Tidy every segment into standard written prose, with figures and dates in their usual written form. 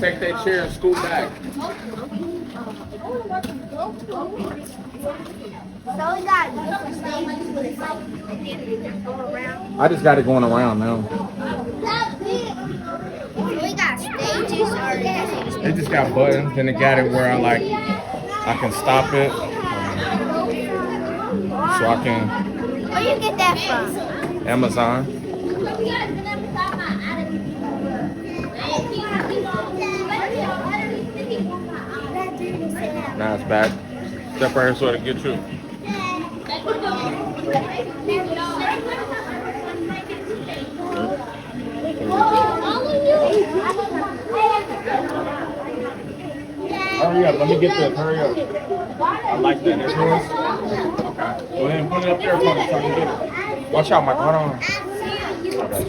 Take that chair and scoot back. I just got it going around now. We got stages or They just got buttons, then they got it where I can stop it. So I can. Where you get that from? Amazon. Now it's back. Step right here so I can get you. Hurry up, let me get this. Hurry up. I like that. There's yours. Okay. Go ahead and put it up there for me so I can get it. Watch out, Mike. Hold on. Okay.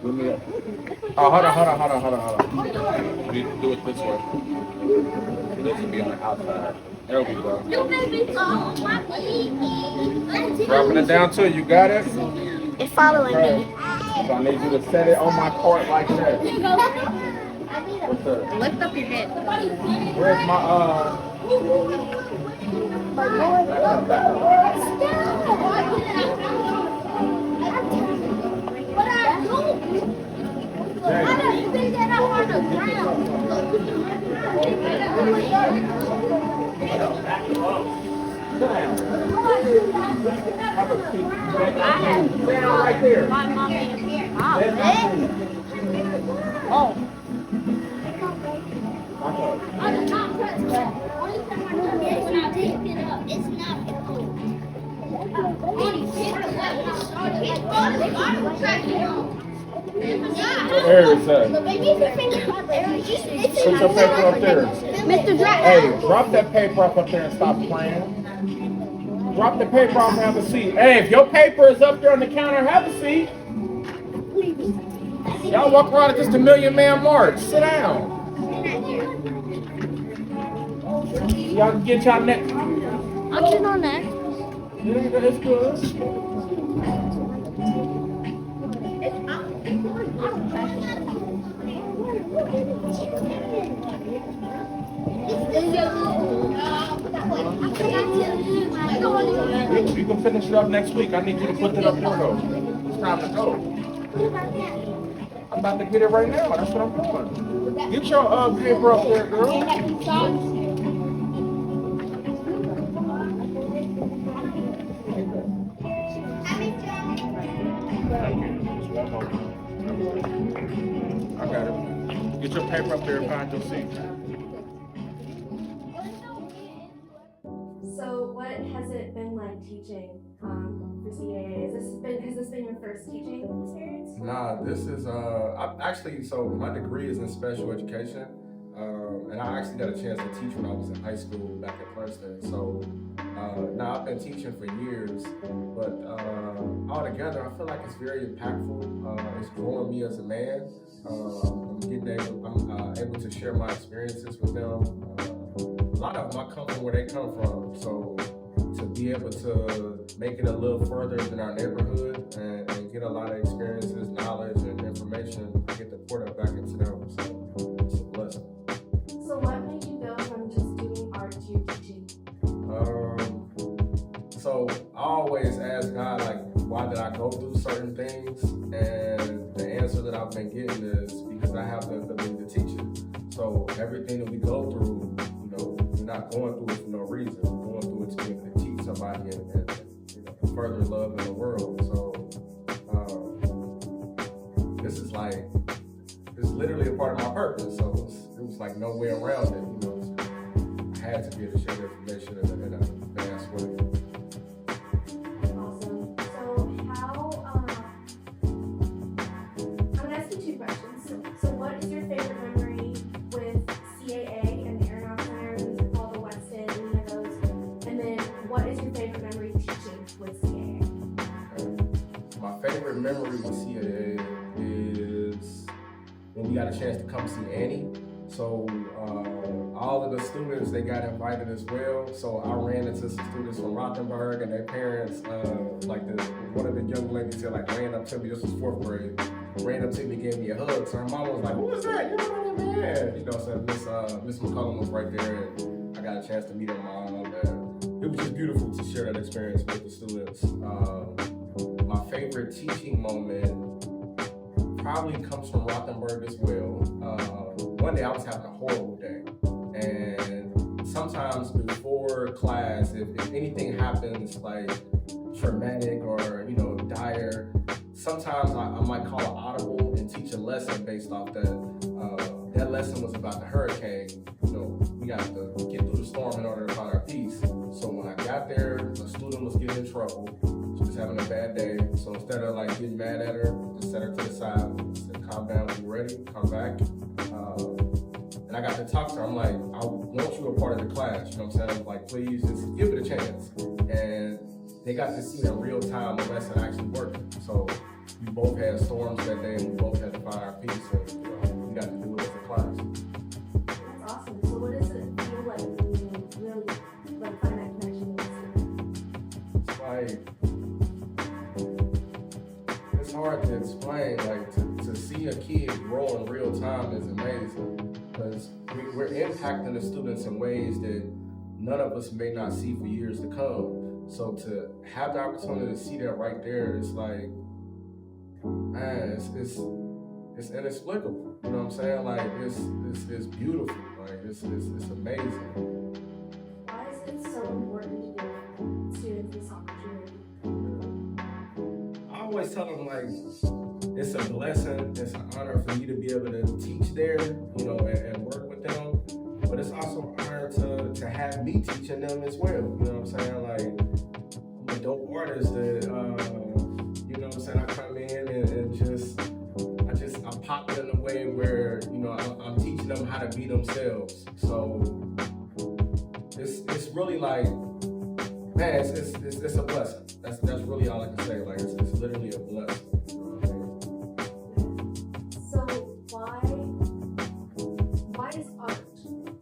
Let me up. Oh, hold on. We need to do it this way. This will be on the outside. There we go. Dropping it down to you. Got it? It's following me. So I need you to set it on my cart like that. Lift up your head. Where's my right there. Oh. It's not. There it's at. Put your paper up there. Mr. Drye. Hey, drop that paper up there and stop playing. Drop the paper off and have a seat. Hey, if your paper is up there on the counter, have a seat. Y'all walk around at just a Million Man March. Sit down. Y'all can get y'all next. I'll sit on that. Yeah, that's good. You can finish it up next week. I need you to put it up there though. It's time to go. I'm about to get it right now. That's what I'm doing. Get your paper up there, girl. I got it. Get your paper up there and find your seat. So what has it been like teaching for CAA? Has this been your first teaching experience? Nah, this is so my degree is in special education, and I actually got a chance to teach when I was in high school back at Princeton. So now I've been teaching for years, but altogether I feel like it's very impactful. It's growing me as a man. I'm able to share my experiences with them. A lot of them I come from where they come from, so to be able to make it a little further than our neighborhood and get a lot of experiences, knowledge, and information, I get to pour that back into them. So it's a blessing. So what made you go from just doing art to teaching? So I always ask God, like, why did I go through certain things? And the answer that I've been getting is because I have the ability to teach it. So everything that we go through, we're not going through it for no reason. We're going through it to be able to teach somebody and further love in the world. So this is literally a part of my purpose. So it was like no way around it. had to be able to share the information in a fast way. Awesome. So how, I'm gonna ask you two questions. So what is your favorite memory with CAA and the Aeronautics Center, and all the Weston, any of those? And then what is your favorite memory teaching with CAA? My favorite memory with CAA is when we got a chance to come see Annie. So all of the students, they got invited as well. So I ran into some students from Rothenburg and their parents, one of the young ladies here ran up to me, this was 4th grade, ran up to me, gave me a hug. So her mom was like, "Who is that? You know that man?" So Miss McCullum was right there, and I got a chance to meet her mom. And it was just beautiful to share that experience with the students. My favorite teaching moment probably comes from Rothenburg as well. One day I was having a horrible day, and sometimes before class, if anything happens like traumatic or dire, sometimes I might call an audible and teach a lesson based off that. That lesson was about the hurricane. We got to get through the storm in order to find our peace. So when I got there, a student was getting in trouble. She was having a bad day. So instead of getting mad at her, just set her to the side, said, "Calm down, when you're ready, come back." And I got to talk to her. I'm like, "I want you a part of the class." You know what I'm saying? I'm like, "Please just give it a chance." And they got to see in real time the lesson actually working. So we both had storms that day, and we both had to find our peace. And we got to do it as a class. That's awesome. So what does it feel like when you really find that connection with the student? It's hard to explain. To see a kid grow in real time is amazing, because we're impacting the students in ways that none of us may not see for years to come. So to have the opportunity to see that right there, it's like, man, it's inexplicable. You know what I'm saying? It's beautiful. It's amazing. Why is it so important to give students this opportunity? I always tell them it's a blessing, it's an honor for you to be able to teach there, and work with them. But it's also an honor to have me teaching them as well. You know what I'm saying? I'm a dope artist that I come in and I'm popping in a way where I'm teaching them how to be themselves. So it's really man, it's a blessing. That's really all I can say. It's literally a blessing. So why is art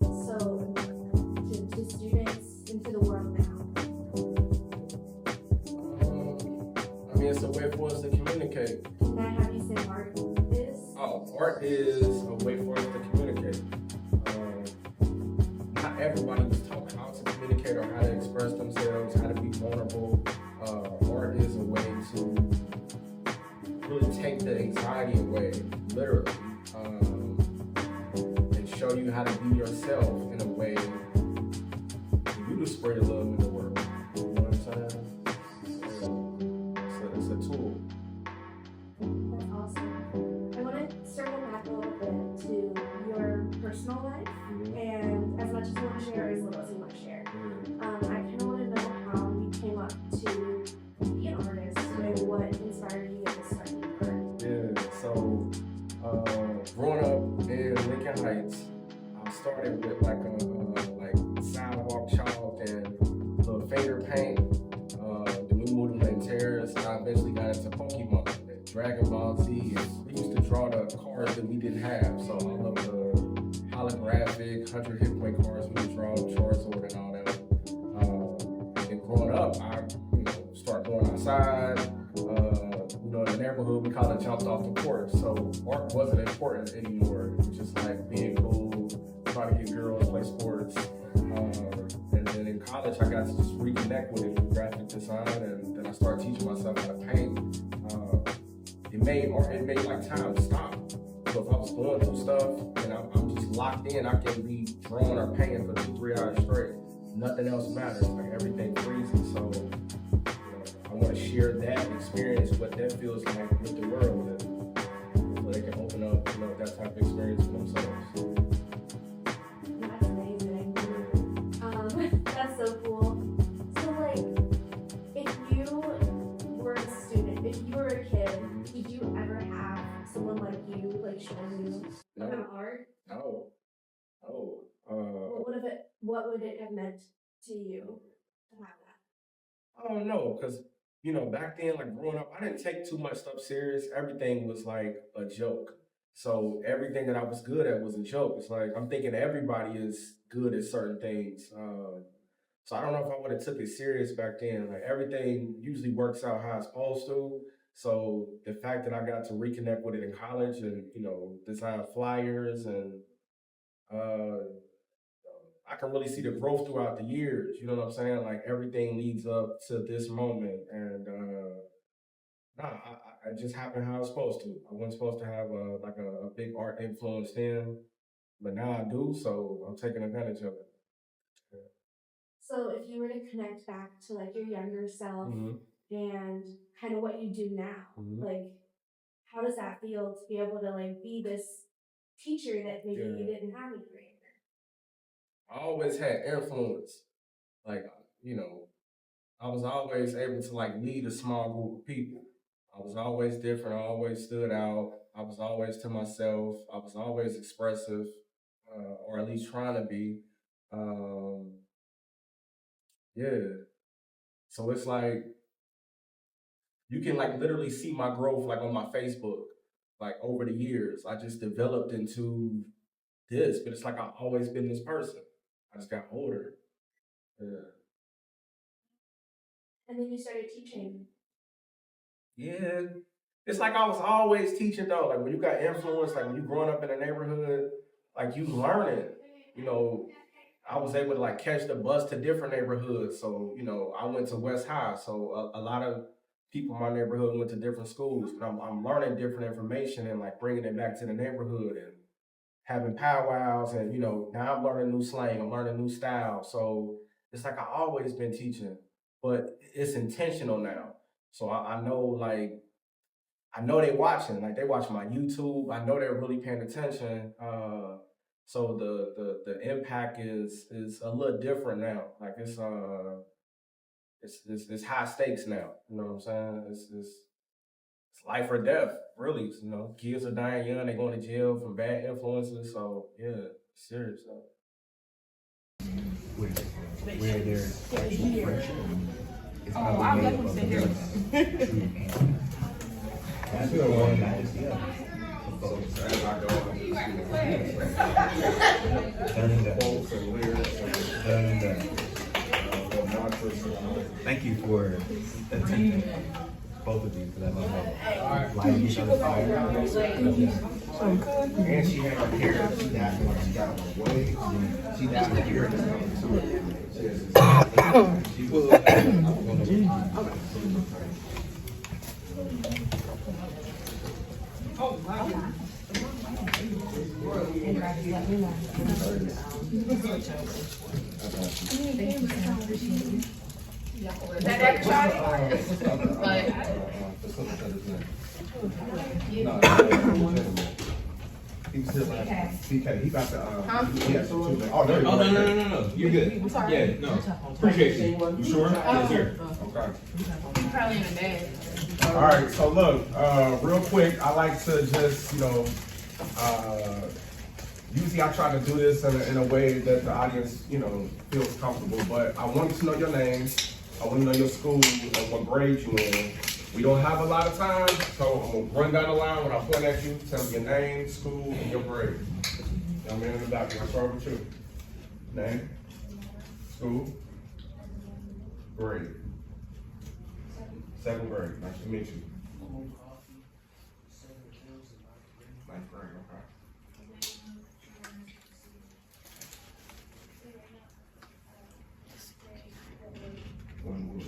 so important to students and to the world now? It's a way for us to communicate. Can I have you say art is? Art is a way for us to communicate. Not everybody was taught how to communicate or how to express themselves, how to be vulnerable. Art is a way to really take the anxiety away, literally, and show you how to be yourself in a way for you to spread love in the world. You know what I'm saying? It's a tool. That's awesome. I want to circle back a little bit to your personal life, and as much as you want to share, as little as you want to share. I kind of want to know how you came up to be an artist and what inspired you to get started in art. Yeah, so growing up in Lincoln Heights, I started with a sidewalk chalk and little finger paint. Then we moved to Terrace, and I eventually got into Pokemon and Dragon Ball Z. And we used to draw the cards that we didn't have. So all of the holographic 100 hit point cards we would draw, Charizard and all that. And growing up, I started going outside. In the neighborhood, we call it jumped off the porch. So art wasn't important anymore. It was just being cool, trying to get girls, play sports. And then in college, I got to just reconnect with it with graphic design, and then I started teaching myself how to paint. It made time stop. So if I was going through stuff and I'm just locked in, I can be drawing or painting for 2-3 hours straight. Nothing else matters. Everything freezes. So I want to share that experience, what that feels like with the world, and so they can open up, that type of experience for themselves. That's amazing. what would it have meant to you to have that? I don't know, because back then, like growing up, I didn't take too much stuff serious. Everything was like a joke. So everything that I was good at was a joke. It's like I'm thinking everybody is good at certain things. So I don't know if I would have took it serious back then. Like everything usually works out how it's supposed to. So the fact that I got to reconnect with it in college and design flyers and uh, I can really see the growth throughout the years. You know what I'm saying? Like everything leads up to this moment, and I just happened how I was supposed to. I wasn't supposed to have a big art influence then, but now I do. So I'm taking advantage of it. So if you were to connect back to like your younger self Mm-hmm. and kind of what you do now, Mm-hmm. like how does that feel to be able to like be this teacher that maybe you didn't have when you were younger? I always had influence. Like, I was always able to like lead a small group of people. I was always different. I always stood out. I was always to myself. I was always expressive, or at least trying to be. Yeah. So it's like you can like literally see my growth like on my Facebook, like over the years. I just developed into this, but it's like I've always been this person. I just got older. Yeah. And then you started teaching. Yeah. It's like I was always teaching though. Like when you got influence, like when you growing up in a neighborhood, like you learning. I was able to like catch the bus to different neighborhoods. So, I went to West High. So a lot of people in my neighborhood went to different schools. And I'm learning different information and like bringing it back to the neighborhood and having powwows. And, now I'm learning new slang. I'm learning new style. So it's like I always been teaching, but it's intentional now. So I know like, I know they watching, like they watch my YouTube. I know they're really paying attention. So the impact is a little different now. Like it's high stakes now. You know what I'm saying? It's life or death, really. Kids are dying young. They going to jail from bad influences. So yeah, serious though. Where there's friendship. Oh, I'll definitely sit here. That's the one that is learning that. Thank you for attending, both of you, for that level. Lighting each other fire. And she had her hair, she acting like she got her way. She got her hair. Is that everybody? He was here last. CK, he about to. Yes. Oh No. You're good. Yeah, no. Appreciate you. You sure? Yes, sir. Okay. He's probably in the bed. All right. So look, real quick, I like to just usually I try to do this in a way that the audience feels comfortable. But I want to know your name. I want to know your school and what grade you in. We don't have a lot of time, so I'm gonna run down the line when I point at you. Tell me your name, school, and your grade. Young man in the back, I'll start with you. Name, school, grade. Second grade. Nice to meet you. Ninth grade. Okay. One word.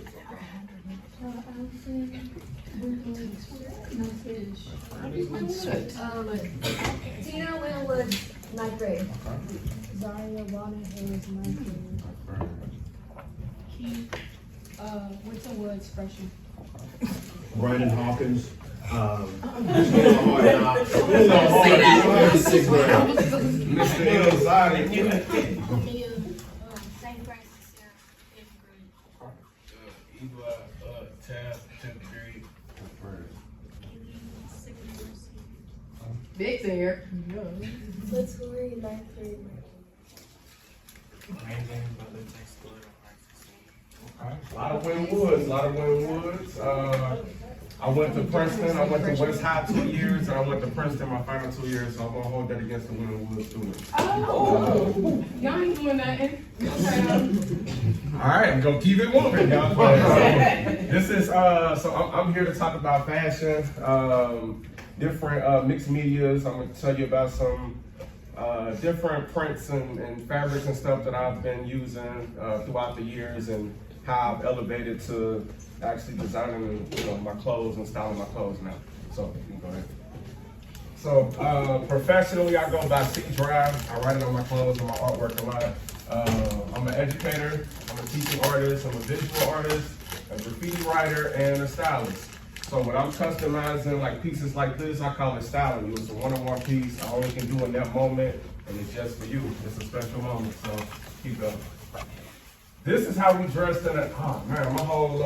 Tina Winwood, ninth grade. Zaria Bonnet is ninth grade. Keith Winter Woods, freshman. Brandon Hawkins. Sixth grade. Mr. Elzadi. St. Francis, fifth grade. Tab, 10th grade. Big singer. Let's go read ninth grade. woods, a lot of winning woods. I went to Princeton, I went to West High 2 years, and I went to Princeton my final 2 years, so I'm gonna hold that against the winning woods students. Oh, y'all ain't doing nothing. All right, I'm gonna keep it moving, y'all. This is, so I'm here to talk about fashion, different mixed medias. I'm gonna tell you about some different prints and fabrics and stuff that I've been using throughout the years and how I've elevated to actually designing my clothes and styling my clothes now. So you can go ahead. So professionally, I go by Drye. I write it on my clothes and my artwork a lot. I'm an educator, I'm a teaching artist, I'm a visual artist, a graffiti writer, and a stylist. So when I'm customizing like pieces like this, I call it styling. It's a one-on-one piece. I only can do in that moment, and it's just for you. It's a special moment, so keep going. This is how we dressed in it. Oh man, my whole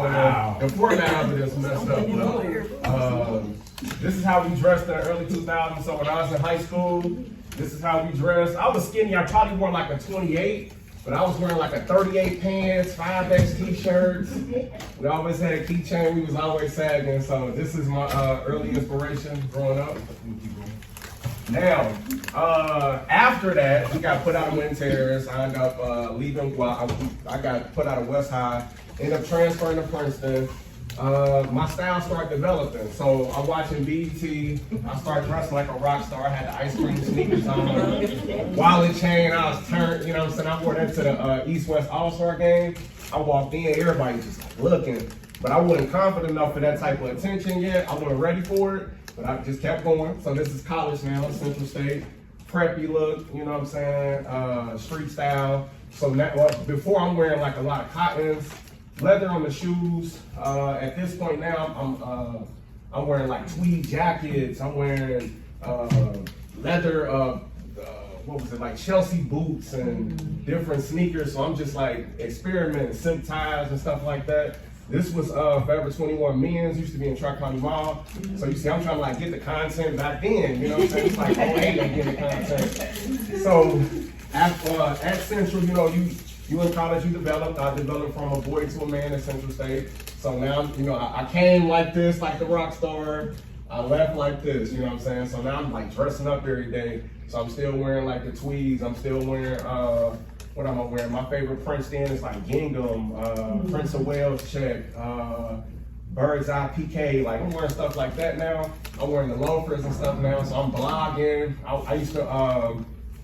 the format of it is messed up. But, this is how we dressed in the early 2000s. So when I was in high school, this is how we dressed. I was skinny. I probably wore like a 28, but I was wearing like a 38 pants, 5X t-shirts. We always had a keychain. We was always sagging. So this is my early inspiration growing up. Now, after that, we got put out of Wind Terrace. I ended up leaving. Well, I got put out of West High. Ended up transferring to Princeton. My style started developing. So I'm watching BET. I started dressing like a rock star. I had the ice cream sneakers on, wallet chain. I was turned. You know what I'm saying? I wore that to the East-West All-Star game. I walked in, everybody just like looking. But I wasn't confident enough for that type of attention yet. I wasn't ready for it. But I just kept going. So this is college now, Central State. Preppy look, you know what I'm saying? Street style. So now, before I'm wearing like a lot of cottons, leather on the shoes. At this point now, I'm wearing like tweed jackets. I'm wearing leather, what was it, like Chelsea boots and different sneakers. So I'm just like experimenting, silk ties and stuff like that. This was Forever 21 Men's, used to be in Tri-County Mall. So you see, I'm trying to like get the content back then, you know what I'm saying? It's like, oh, hey, I'm getting the content. So at Central, you in college, you developed. I developed from a boy to a man at Central State. So now, I came like this, like the rock star. I left like this, you know what I'm saying? So now I'm like dressing up every day. So I'm still wearing like the tweeds. I'm still wearing, what am I wearing? My favorite Prince then is like Gingham, Prince of Wales check, Bird's Eye PK. Like I'm wearing stuff like that now. I'm wearing the loafers and stuff now. So I'm blogging. I used to,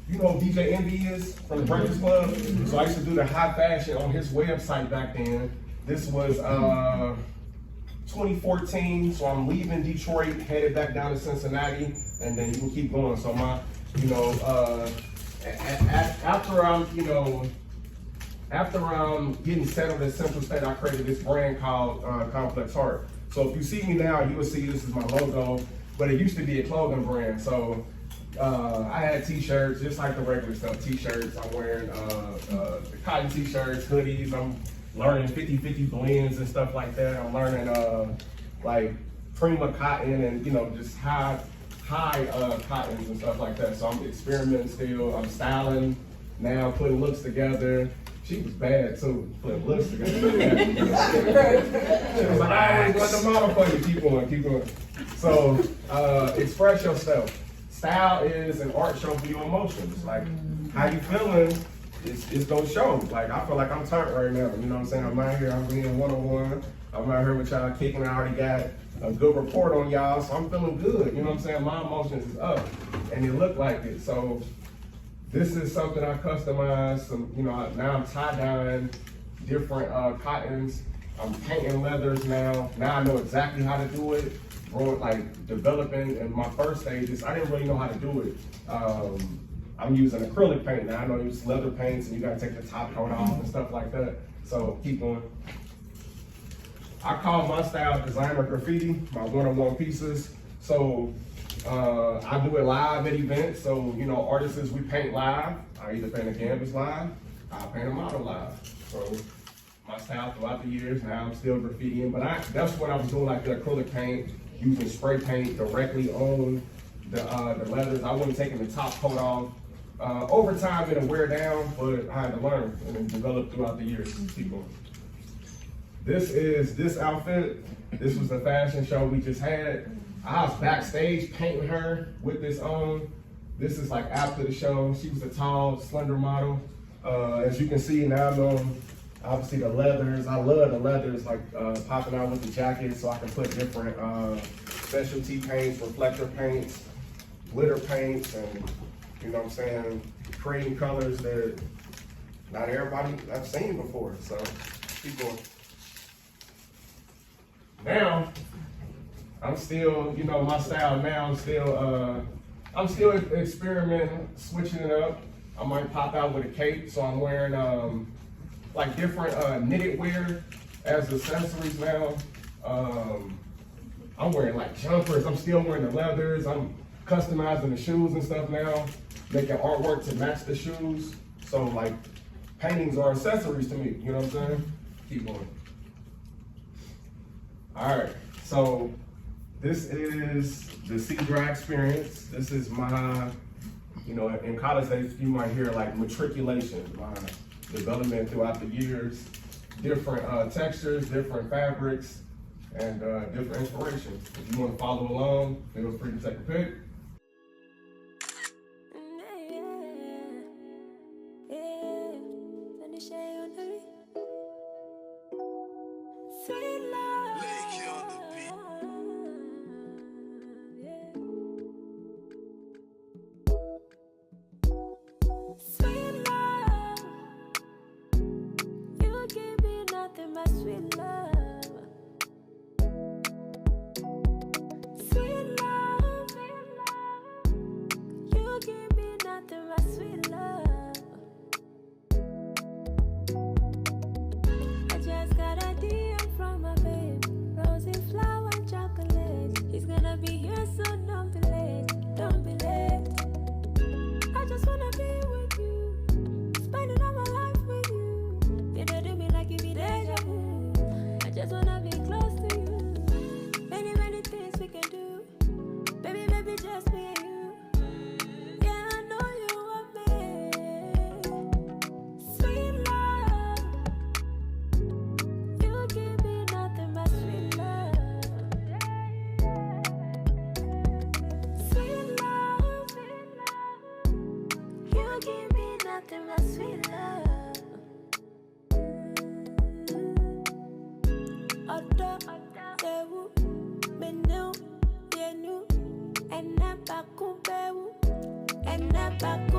you know who DJ Envy is from the Breakfast Club? So I used to do the high fashion on his website back then. This was 2014. So I'm leaving Detroit, headed back down to Cincinnati, and then you can keep going. So my, after I'm getting settled at Central State, I created this brand called Complex Heart. So if you see me now, you will see this is my logo, but it used to be a clothing brand. So I had t-shirts, just like the regular stuff, t-shirts. I'm wearing the cotton t-shirts, hoodies. I'm learning 50-50 blends and stuff like that. I'm learning like Prima cotton and just high cottons and stuff like that. So I'm experimenting still. I'm styling now, putting looks together. She was bad too, putting looks together. She was like, I always want the model for you. Keep going. So express yourself. Style is an art show for your emotions. Like how you feeling, it's gonna show. Like I feel like I'm turned right now. You know what I'm saying? I'm out here, I'm being one-on-one. I'm out here with y'all kicking. I already got a good report on y'all, so I'm feeling good. You know what I'm saying? My emotions is up, and it looked like it. So this is something I customized. Now I'm tie-dyeing different cottons. I'm painting leathers now. Now I know exactly how to do it. Like developing in my first stages, I didn't really know how to do it. I'm using acrylic paint now. I know you use leather paints and you gotta take the top coat off and stuff like that. So keep going. I call my style designer graffiti, my one-on-one pieces. So I do it live at events. So artists, we paint live. I either paint a canvas live, I paint a model live. So my style throughout the years, now I'm still graffitiing, but that's what I was doing, like the acrylic paint, using spray paint directly on the leathers. I wasn't taking the top coat off. Over time, it'll wear down, but I had to learn and develop throughout the years. Keep going. This is this outfit. This was the fashion show we just had. I was backstage painting her with this on. This is like after the show. She was a tall, slender model. As you can see now, I'm on obviously the leathers. I love the leathers, like popping out with the jacket, so I can put different specialty paints, reflector paints, glitter paints, and you know what I'm saying, creating colors that not everybody I've seen before. So keep going. Now, I'm still, you know, my style now, I'm still experimenting, switching it up. I might pop out with a cape, so I'm wearing like different knitted wear as accessories now. I'm wearing like jumpers, I'm still wearing the leathers, I'm customizing the shoes and stuff now, making artwork to match the shoes. So like, paintings are accessories to me, you know what I'm saying? Keep going. All right, so this is the Drye experience. This is my, you know, in college days, you might hear like matriculation, my development throughout the years, different textures, different fabrics, and different inspiration. If you want to follow along, feel free to take a pic. Back